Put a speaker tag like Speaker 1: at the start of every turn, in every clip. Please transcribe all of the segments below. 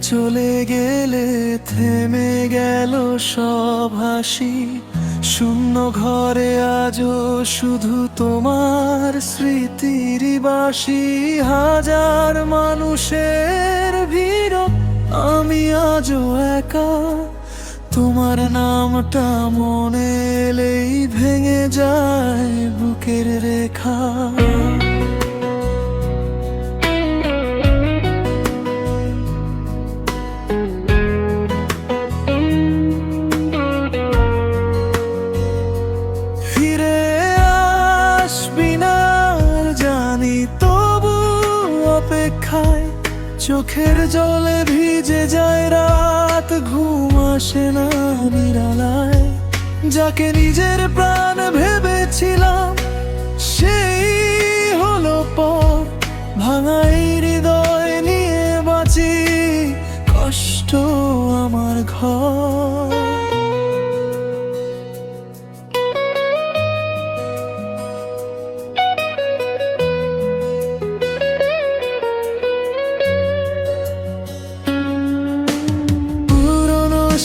Speaker 1: চলে গেলে থেমে গেল সব হাসি, শূন্য ঘরে আজও শুধু তোমার স্মৃতির বাসি। হাজার মানুষের ভিড়, আমি আজও একা, তোমার নামটা মনে এলেই ভেঙে যায় বুকের রেখা। ফিরে আসবি না জানি, তবু অপেক্ষায় চোখের জলে ভিজে যায় রাত, ঘুম আসে না নিরালায়। যাকে নিজের প্রাণ ভেবেছিলাম সেই হলো পর, ভাঙাই হৃদয় নিয়ে বাঁচি, কষ্ট আমার ঘর।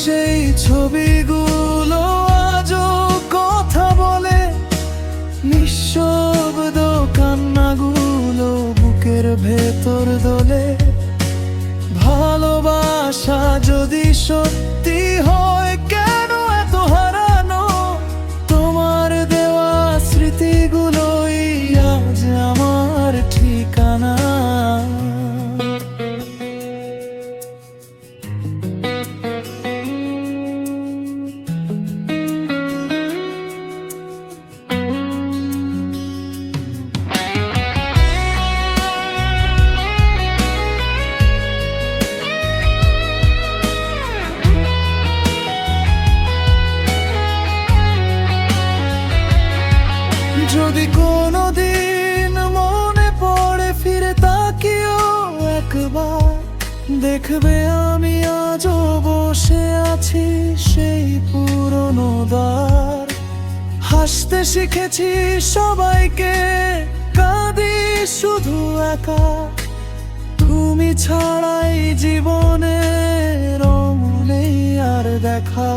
Speaker 1: সেই ছবিগুলো আজও কথা বলে, নিঃশব্দ কান্নাগুলো বুকের ভেতর দোলে। ভালোবাসা যদি সত্যি হয় কেন এত হারানো, তোমার দেওয়া স্মৃতিগুলোই আজ আমার ঠিকানা। যদি কোনোদিন মনে পড়ে ফিরে তাকিও একবার, দেখবে আমি আজও বসে আছি সেই পুরনো দ্বার। হাসতে শিখেছি সবাইকে, কাঁদি শুধু একা, তুমি ছাড়াই জীবনে রং নেই আর দেখা।